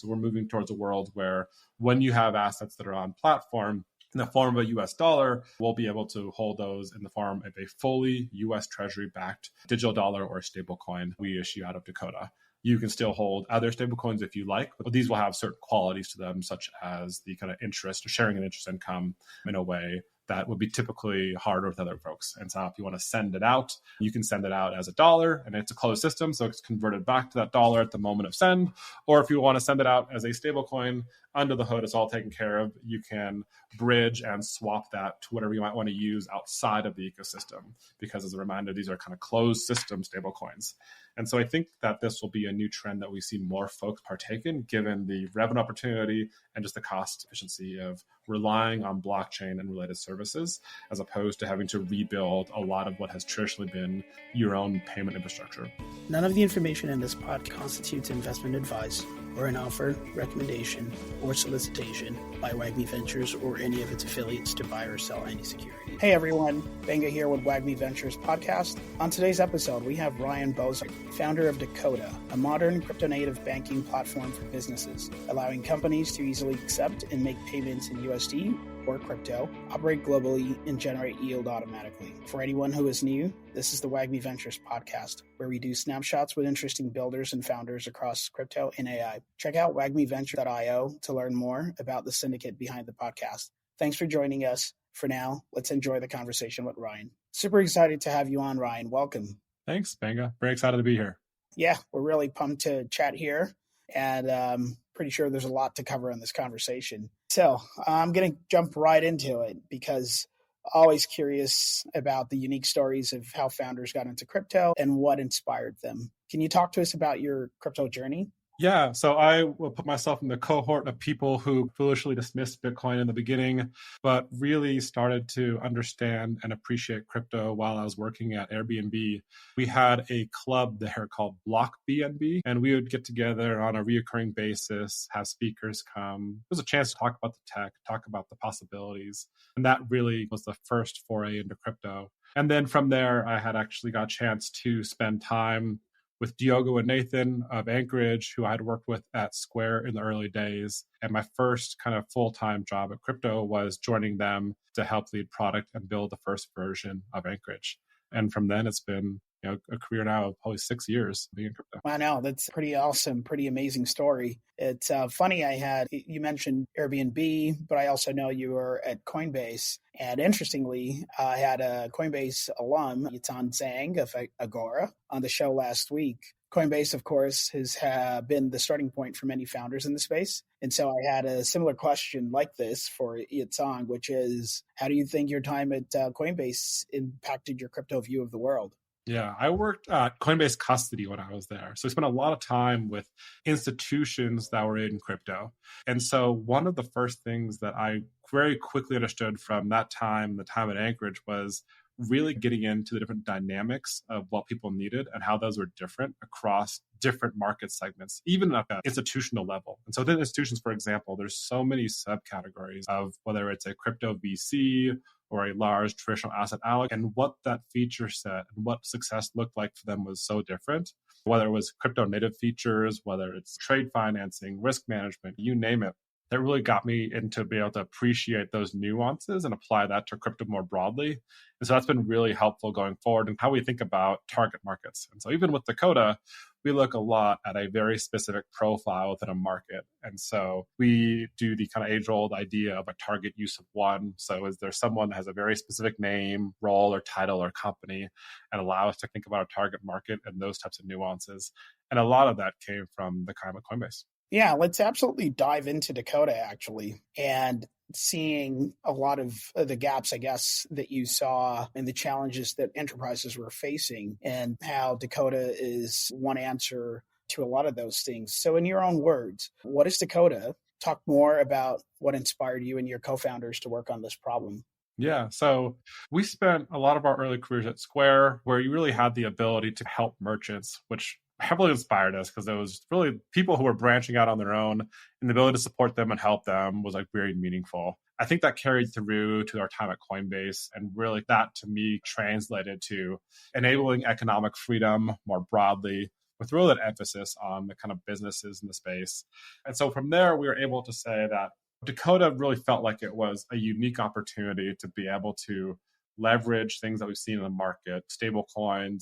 So we're moving towards a world where when you have assets that are on platform, in the form of a US dollar, we'll be able to hold those in the form of a fully US Treasury-backed digital dollar or stablecoin we issue out of Dakota. You can still hold other stablecoins if you like, but these will have certain qualities to them, such as the kind of interest or sharing an interest income in a way that would be typically harder with other folks. And so if you want to send it out, you can send it out as a dollar, and it's a closed system, so it's converted back to that dollar at the moment of send. Or if you want to send it out as a stable coin, under the hood, it's all taken care of. You can bridge and swap that to whatever you might want to use outside of the ecosystem, because as a reminder, these are kind of closed system stable coins. And so I think that this will be a new trend that we see more folks partake in, given the revenue opportunity and just the cost efficiency of relying on blockchain and related services, as opposed to having to rebuild a lot of what has traditionally been your own payment infrastructure. None of the information in this podcast constitutes investment advice or an offer, recommendation, or solicitation by WAGMI Ventures or any of its affiliates to buy or sell any security. Hey everyone, Benga here with WAGMI Ventures podcast. On today's episode, we have Ryan Bozarth, founder of Dakota, a modern crypto-native banking platform for businesses, allowing companies to easily accept and make payments in USD or crypto, operate globally, and generate yield automatically. For anyone who is new, this is the WAGMI Ventures podcast, where we do snapshots with interesting builders and founders across crypto and AI. Check out wagmiventures.io to learn more about the syndicate behind the podcast. Thanks for joining us. For now, let's enjoy the conversation with Ryan. Super excited to have you on, Ryan. Welcome. Thanks, Benga. Very excited to be here. Yeah, we're really pumped to chat here, and pretty sure there's a lot to cover in this conversation. So I'm going to jump right into it because always curious about the unique stories of how founders got into crypto and what inspired them. Can you talk to us about your crypto journey? Yeah, so I will put myself in the cohort of people who foolishly dismissed Bitcoin in the beginning, but really started to understand and appreciate crypto while I was working at Airbnb. We had a club there called Block BNB, and we would get together on a reoccurring basis, have speakers come. It was a chance to talk about the tech, talk about the possibilities. And that really was the first foray into crypto. And then from there, I had actually got a chance to spend time with Diogo and Nathan of Anchorage, who I had worked with at Square in the early days. And my first kind of full-time job at crypto was joining them to help lead product and build the first version of Anchorage. And from then, it's been a career now of probably 6 years being in crypto. I know, that's pretty awesome, pretty amazing story. It's funny, you mentioned Airbnb, but I also know you were at Coinbase. And interestingly, I had a Coinbase alum, Yitan Zhang of Agora, on the show last week. Coinbase, of course, has been the starting point for many founders in the space. And so I had a similar question like this for Yitan, which is, how do you think your time at Coinbase impacted your crypto view of the world? Yeah, I worked at Coinbase custody when I was there. So I spent a lot of time with institutions that were in crypto. And so one of the first things that I very quickly understood from that time, the time at Anchorage, was really getting into the different dynamics of what people needed and how those were different across different market segments, even at the institutional level. And so within institutions, for example, there's so many subcategories of whether it's a crypto VC or a large traditional asset alloc, and what that feature set and what success looked like for them was so different. Whether it was crypto native features, whether it's trade financing, risk management, you name it. That really got me into being able to appreciate those nuances and apply that to crypto more broadly. And so that's been really helpful going forward in how we think about target markets. And so even with Dakota, we look a lot at a very specific profile within a market. And so we do the kind of age-old idea of a target use of one. So is there someone that has a very specific name, role, or title, or company, and allow us to think about a target market and those types of nuances. And a lot of that came from the time at Coinbase. Yeah, let's absolutely dive into Dakota, actually, and seeing a lot of the gaps, I guess, that you saw and the challenges that enterprises were facing and how Dakota is one answer to a lot of those things. So in your own words, what is Dakota? Talk more about what inspired you and your co-founders to work on this problem. Yeah, so we spent a lot of our early careers at Square where you really had the ability to help merchants, which heavily inspired us because it was really people who were branching out on their own, and the ability to support them and help them was like very meaningful. I think that carried through to our time at Coinbase, and really that to me translated to enabling economic freedom more broadly, with really that emphasis on the kind of businesses in the space. And so from there, we were able to say that Dakota really felt like it was a unique opportunity to be able to leverage things that we've seen in the market, stablecoin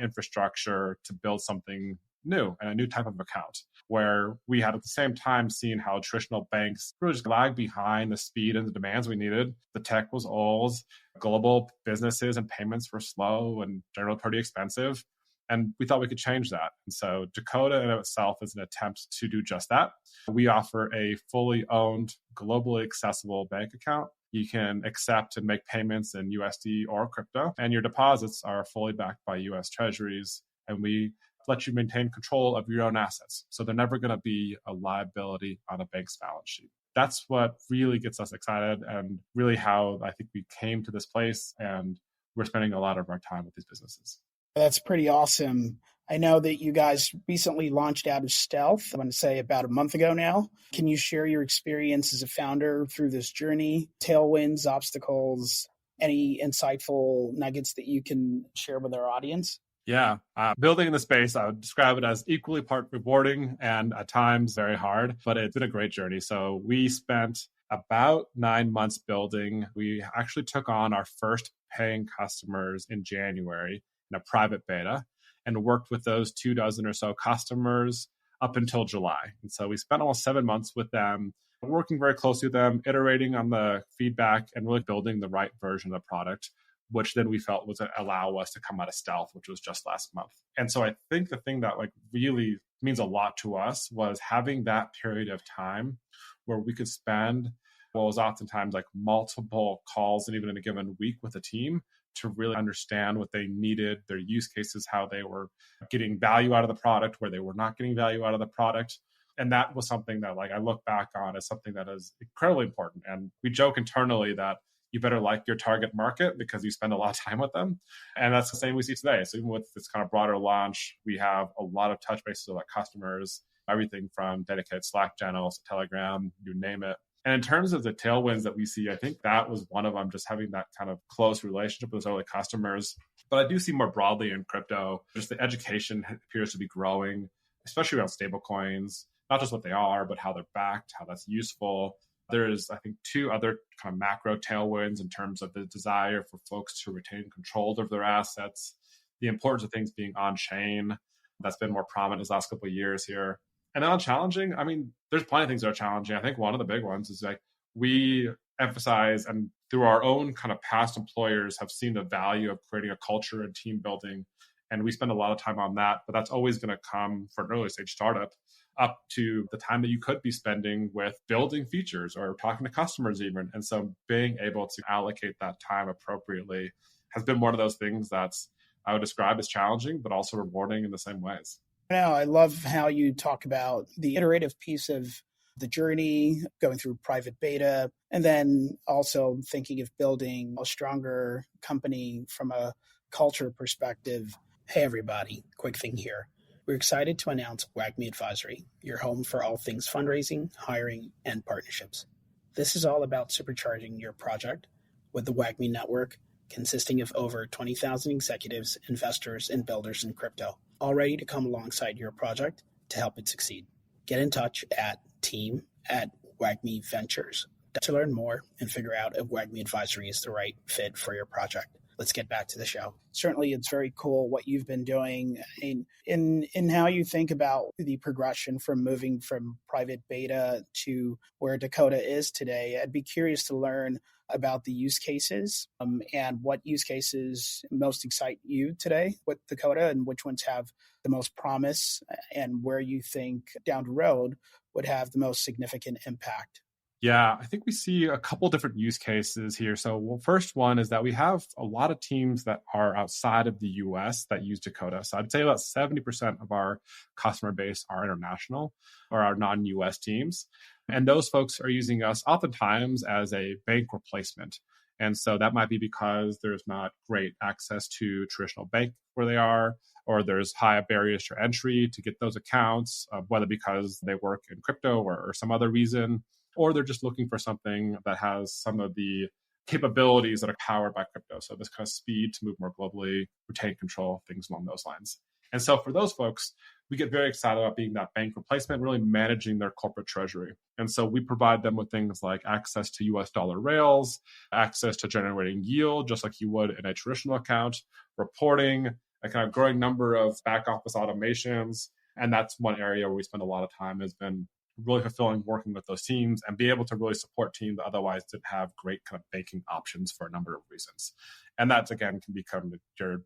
infrastructure, to build something new and a new type of account, where we had at the same time seen how traditional banks really just lagged behind the speed and the demands we needed. The tech was old, global businesses and payments were slow and generally pretty expensive. And we thought we could change that. And so Dakota in itself is an attempt to do just that. We offer a fully owned, globally accessible bank account. You can accept and make payments in USD or crypto, and your deposits are fully backed by US Treasuries. And we let you maintain control of your own assets. So they're never going to be a liability on a bank's balance sheet. That's what really gets us excited, and really how I think we came to this place. And we're spending a lot of our time with these businesses. That's pretty awesome. I know that you guys recently launched out of stealth, I want to say about a month ago now. Can you share your experience as a founder through this journey, tailwinds, obstacles, any insightful nuggets that you can share with our audience? Yeah. Building in the space, I would describe it as equally part rewarding and at times very hard, but it's been a great journey. So we spent about 9 months building. We actually took on our first paying customers in January in a private beta, and worked with those 24 or so customers up until July. And so we spent almost 7 months with them, working very closely with them, iterating on the feedback and really building the right version of the product, which then we felt was allow us to come out of stealth, which was just last month. And so I think the thing that really means a lot to us was having that period of time where we could spend what was oftentimes multiple calls and even in a given week with a team to really understand what they needed, their use cases, how they were getting value out of the product, where they were not getting value out of the product. And that was something that I look back on as something that is incredibly important. And we joke internally that you better like your target market because you spend a lot of time with them. And that's the same we see today. So even with this kind of broader launch, we have a lot of touch bases with our customers, everything from dedicated Slack channels, Telegram, you name it. And in terms of the tailwinds that we see, I think that was one of them, just having that kind of close relationship with those early customers. But I do see more broadly in crypto, just the education appears to be growing, especially around stablecoins, not just what they are, but how they're backed, how that's useful. There's, I think, 2 other kind of macro tailwinds in terms of the desire for folks to retain control of their assets, the importance of things being on-chain. That's been more prominent this last couple of years here. And then on challenging, I mean, there's plenty of things that are challenging. I think one of the big ones is we emphasize, and through our own kind of past employers have seen the value of creating a culture and team building. And we spend a lot of time on that, but that's always going to come for an early stage startup up to the time that you could be spending with building features or talking to customers even. And so being able to allocate that time appropriately has been one of those things that's I would describe as challenging, but also rewarding in the same ways. Now, I love how you talk about the iterative piece of the journey, going through private beta, and then also thinking of building a stronger company from a culture perspective. Hey, everybody, quick thing here. We're excited to announce WAGMI Advisory, your home for all things fundraising, hiring, and partnerships. This is all about supercharging your project with the WAGMI network, consisting of over 20,000 executives, investors, and builders in crypto, all ready to come alongside your project to help it succeed. Get in touch at team@WAGMI Ventures to learn more and figure out if WAGMI Advisory is the right fit for your project. Let's get back to the show. Certainly, it's very cool what you've been doing in how you think about the progression from moving from private beta to where Dakota is today. I'd be curious to learn about the use cases and what use cases most excite you today with Dakota and which ones have the most promise and where you think down the road would have the most significant impact. Yeah, I think we see a couple different use cases here. So, first one is that we have a lot of teams that are outside of the US that use Dakota. So I'd say about 70% of our customer base are international or are non-US teams. And those folks are using us oftentimes as a bank replacement. And so that might be because there's not great access to traditional bank where they are, or there's high barriers to entry to get those accounts, whether because they work in crypto or some other reason, or they're just looking for something that has some of the capabilities that are powered by crypto. So this kind of speed to move more globally, retain control, things along those lines. And so for those folks, we get very excited about being that bank replacement, really managing their corporate treasury. And so we provide them with things like access to US dollar rails, access to generating yield, just like you would in a traditional account, reporting, a kind of growing number of back office automations. And that's one area where we spend a lot of time, has been really fulfilling working with those teams and be able to really support teams that otherwise didn't have great kind of banking options for a number of reasons. And that, again, can become your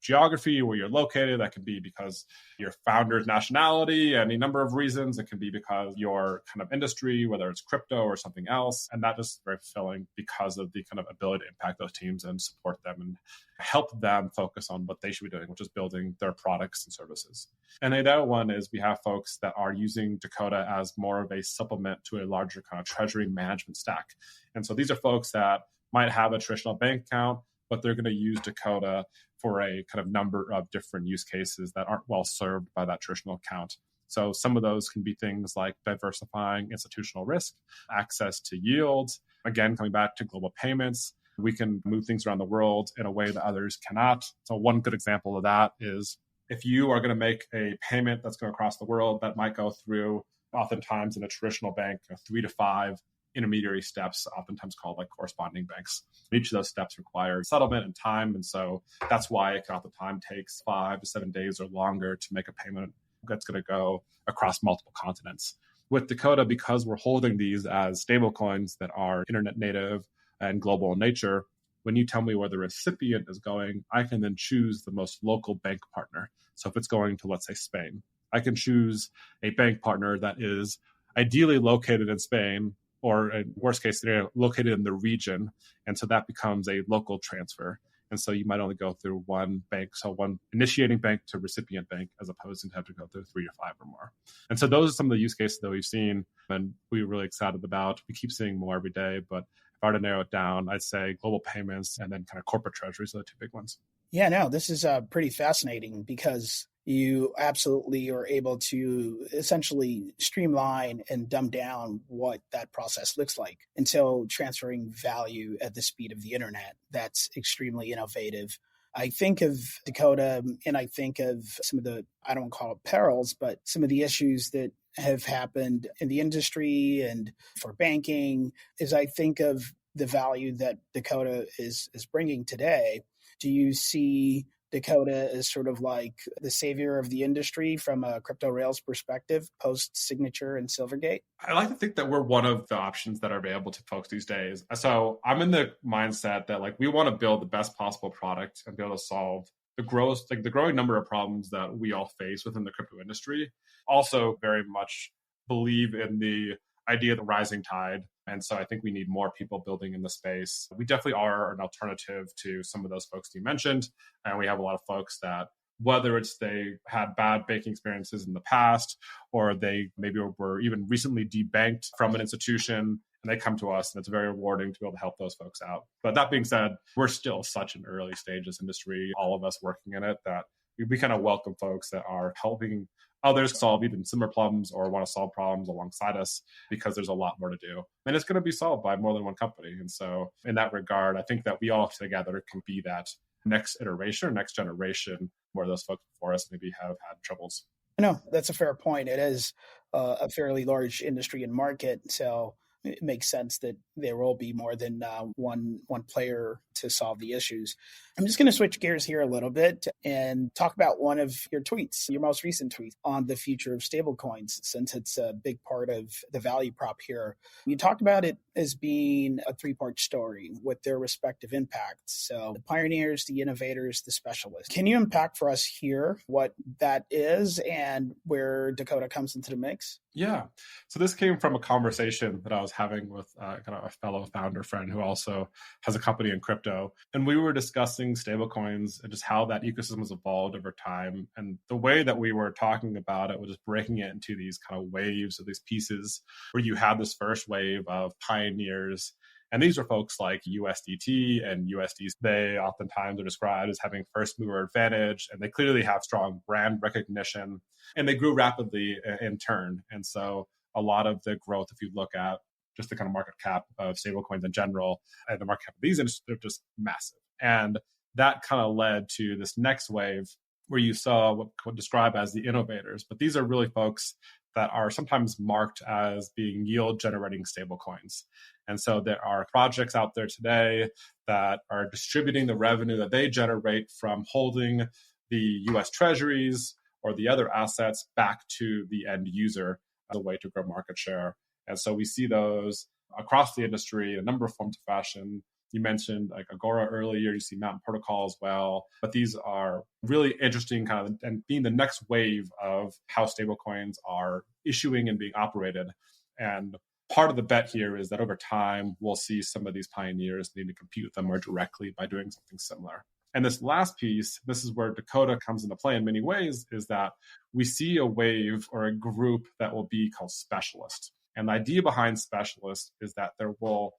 geography, where you're located. That can be because your founder's nationality, any number of reasons. It can be because your kind of industry, whether it's crypto or something else. And that is very fulfilling because of the kind of ability to impact those teams and support them and help them focus on what they should be doing, which is building their products and services. And the other one is we have folks that are using Dakota as more of a supplement to a larger kind of treasury management stack. And so these are folks that might have a traditional bank account, but they're going to use Dakota for a kind of number of different use cases that aren't well served by that traditional account. So some of those can be things like diversifying institutional risk, access to yields, again, coming back to global payments. We can move things around the world in a way that others cannot. So one good example of that is if you are going to make a payment that's going across the world, that might go through, oftentimes in a traditional bank, 3 to 5 intermediary steps, oftentimes called like corresponding banks. Each of those steps require settlement and time. And so that's why it oftentimes takes 5 to 7 days or longer to make a payment that's going to go across multiple continents. With Dakota, because we're holding these as stablecoins that are internet native and global in nature, when you tell me where the recipient is going, I can then choose the most local bank partner. So if it's going to, let's say, Spain, I can choose a bank partner that is ideally located in Spain, or in worst case scenario, located in the region. And so that becomes a local transfer. And so you might only go through one bank, so one initiating bank to recipient bank, as opposed to have to go through 3 or 5 or more. And so those are some of the use cases that we've seen and we're really excited about. We keep seeing more every day, but if I were to narrow it down, I'd say global payments and then kind of corporate treasuries are the 2 big ones. Yeah, no, this is pretty fascinating because you absolutely are able to essentially streamline and dumb down what that process looks like until transferring value at the speed of the internet. That's extremely innovative. I think of Dakota and I think of some of the, I don't call it perils, but some of the issues that have happened in the industry and for banking is I think of the value that Dakota is bringing today. Do you see Dakota as sort of like the savior of the industry from a crypto Rails perspective, post-Signature and Silvergate? I like to think that we're one of the options that are available to folks these days. So I'm in the mindset that like we want to build the best possible product and be able to solve the growing number of problems that we all face within the crypto industry. Also very much believe in the idea of the rising tide. And so I think we need more people building in the space. We definitely are an alternative to some of those folks you mentioned. And we have a lot of folks that, whether it's they had bad banking experiences in the past, or they maybe were even recently debanked from an institution, and they come to us, and it's very rewarding to be able to help those folks out. But that being said, we're still such an early stage this industry, all of us working in it, that we kind of welcome folks that are helping others solve even similar problems or want to solve problems alongside us, because there's a lot more to do. And it's going to be solved by more than one company. And so in that regard, I think that we all together can be that next iteration or next generation where those folks before us maybe have had troubles. No, that's a fair point. It is a fairly large industry and market. So it makes sense that there will be more than one player to solve the issues. I'm just going to switch gears here a little bit and talk about one of your tweets, your most recent tweet on the future of stablecoins, since it's a big part of the value prop here. You talked about it as being a 3-part story with their respective impacts. So the pioneers, the innovators, the specialists. Can you unpack for us here what that is and where Dakota comes into the mix? Yeah. So this came from a conversation that I was having with kind of a fellow founder friend who also has a company in crypto. And we were discussing stablecoins and just how that ecosystem has evolved over time. And the way that we were talking about it was just breaking it into these kind of waves of these pieces, where you had this first wave of pioneers. And these are folks like USDT and USD. They oftentimes are described as having first mover advantage, and they clearly have strong brand recognition, and they grew rapidly in turn. And so a lot of the growth, if you look at just the kind of market cap of stablecoins in general, and the market cap of these industries, they're just massive. And that kind of led to this next wave where you saw what could describe as the innovators. But these are really folks that are sometimes marked as being yield generating stablecoins. And so there are projects out there today that are distributing the revenue that they generate from holding the US treasuries or the other assets back to the end user as a way to grow market share. And so we see those across the industry in a number of forms of fashion. You mentioned like Agora earlier, you see Mountain Protocol as well, but these are really interesting kind of and being the next wave of how stablecoins are issuing and being operated. And part of the bet here is that over time, we'll see some of these pioneers need to compete with them more directly by doing something similar. And this last piece, this is where Dakota comes into play in many ways, is that we see a wave or a group that will be called specialist. And the idea behind specialist is that there will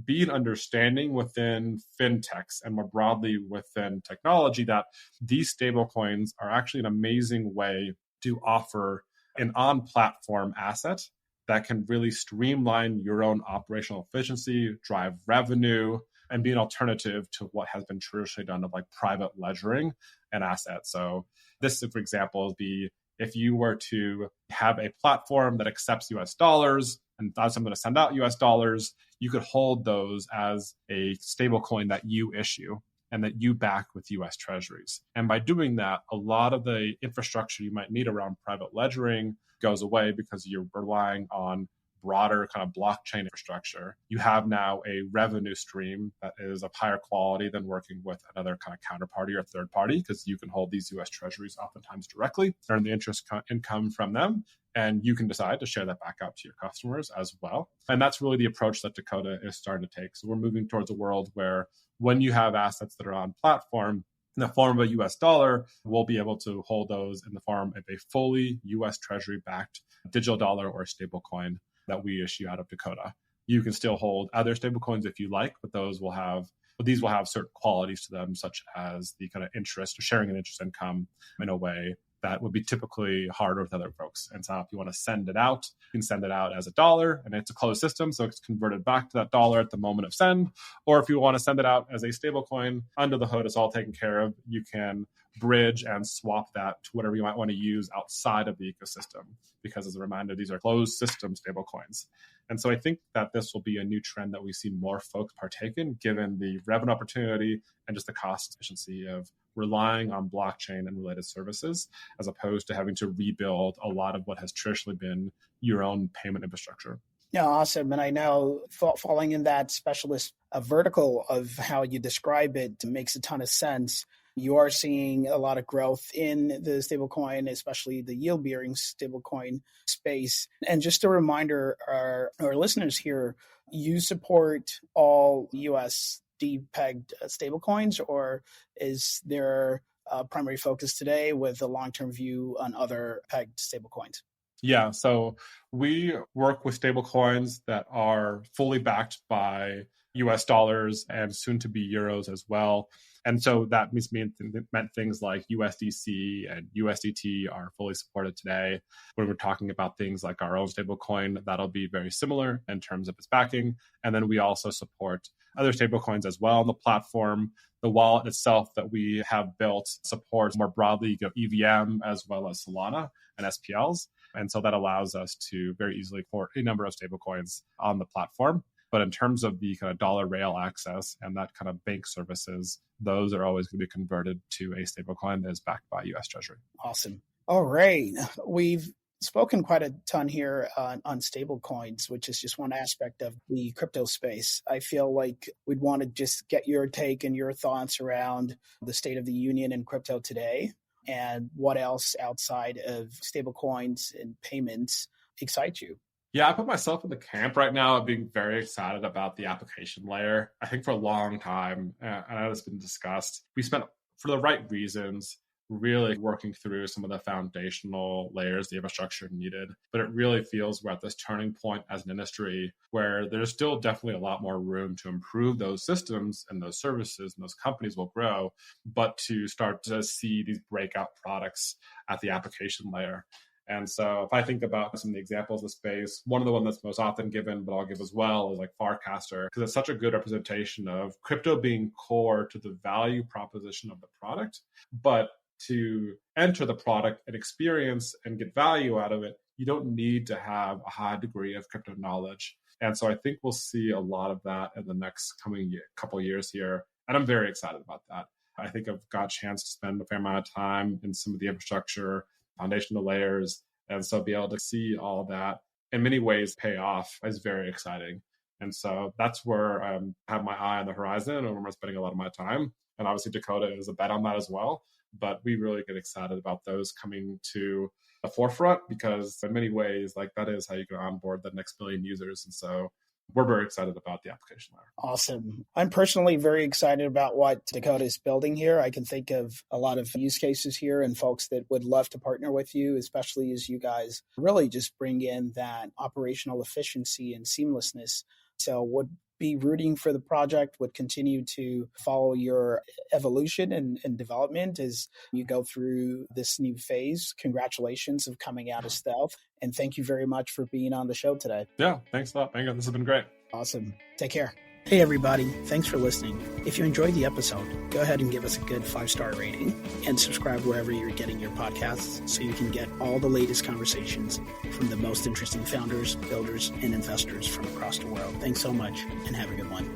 be an understanding within fintechs and more broadly within technology that these stablecoins are actually an amazing way to offer an on-platform asset that can really streamline your own operational efficiency, drive revenue, and be an alternative to what has been traditionally done of like private ledgering an asset. So this, for example, would be if you were to have a platform that accepts US dollars and allows someone to send out US dollars, you could hold those as a stablecoin that you issue and that you back with US treasuries. And by doing that, a lot of the infrastructure you might need around private ledgering goes away because you're relying on broader kind of blockchain infrastructure. You have now a revenue stream that is of higher quality than working with another kind of counterparty or third party, because you can hold these US treasuries oftentimes directly, earn the interest income from them, and you can decide to share that back out to your customers as well. And that's really the approach that Dakota is starting to take. So we're moving towards a world where when you have assets that are on platform, in the form of a US dollar, we'll be able to hold those in the form of a fully US treasury backed digital dollar or stablecoin that we issue out of Dakota. You can still hold other stablecoins if you like, but these will have certain qualities to them, such as the kind of interest or sharing an interest income in a way that would be typically harder with other folks. And so if you want to send it out, you can send it out as a dollar, and it's a closed system, so it's converted back to that dollar at the moment of send. Or if you want to send it out as a stable coin, under the hood, it's all taken care of. You can bridge and swap that to whatever you might want to use outside of the ecosystem, because as a reminder, these are closed system stable coins. And so I think that this will be a new trend that we see more folks partake in, given the revenue opportunity and just the cost efficiency of relying on blockchain and related services, as opposed to having to rebuild a lot of what has traditionally been your own payment infrastructure. Yeah, awesome. And I know falling in that specialist vertical of how you describe it makes a ton of sense. You are seeing a lot of growth in the stablecoin, especially the yield-bearing stablecoin space. And just a reminder, our listeners here, you support all USD-pegged stablecoins, or is there a primary focus today with a long-term view on other pegged stablecoins? Yeah, so we work with stablecoins that are fully backed by US dollars and soon to be euros as well. And so that meant things like USDC and USDT are fully supported today. When we're talking about things like our own stablecoin, that'll be very similar in terms of its backing. And then we also support other stablecoins as well on the platform. The wallet itself that we have built supports more broadly EVM as well as Solana and SPLs. And so that allows us to very easily port a number of stablecoins on the platform. But in terms of the kind of dollar rail access and that kind of bank services, those are always going to be converted to a stablecoin that is backed by US Treasury. Awesome. All right. We've spoken quite a ton here on stablecoins, which is just one aspect of the crypto space. I feel like we'd want to just get your take and your thoughts around the state of the union in crypto today, and what else outside of stablecoins and payments excites you. Yeah, I put myself in the camp right now of being very excited about the application layer. I think for a long time, and I know it's been discussed, we spent, for the right reasons, really working through some of the foundational layers, the infrastructure needed. But it really feels we're at this turning point as an industry where there's still definitely a lot more room to improve those systems and those services, and those companies will grow, but to start to see these breakout products at the application layer. And so if I think about some of the examples of the space, one of the ones that's most often given, but I'll give as well, is like Farcaster, because it's such a good representation of crypto being core to the value proposition of the product, but to enter the product and experience and get value out of it, you don't need to have a high degree of crypto knowledge. And so I think we'll see a lot of that in the next coming couple of years here. And I'm very excited about that. I think I've got a chance to spend a fair amount of time in some of the infrastructure, foundational layers. And so be able to see all that in many ways pay off is very exciting. And so that's where I have my eye on the horizon and where I'm spending a lot of my time. And obviously Dakota is a bet on that as well. But we really get excited about those coming to the forefront because in many ways, like that is how you can onboard the next billion users. And so we're very excited about the application layer. Awesome. I'm personally very excited about what Dakota is building here. I can think of a lot of use cases here and folks that would love to partner with you, especially as you guys really just bring in that operational efficiency and seamlessness. So would be rooting for the project, would continue to follow your evolution and development as you go through this new phase. Congratulations of coming out of stealth. And thank you very much for being on the show today. Yeah, thanks a lot, Bingo. This has been great. Awesome. Take care. Hey, everybody. Thanks for listening. If you enjoyed the episode, go ahead and give us a good 5-star rating and subscribe wherever you're getting your podcasts so you can get all the latest conversations from the most interesting founders, builders, and investors from across the world. Thanks so much and have a good one.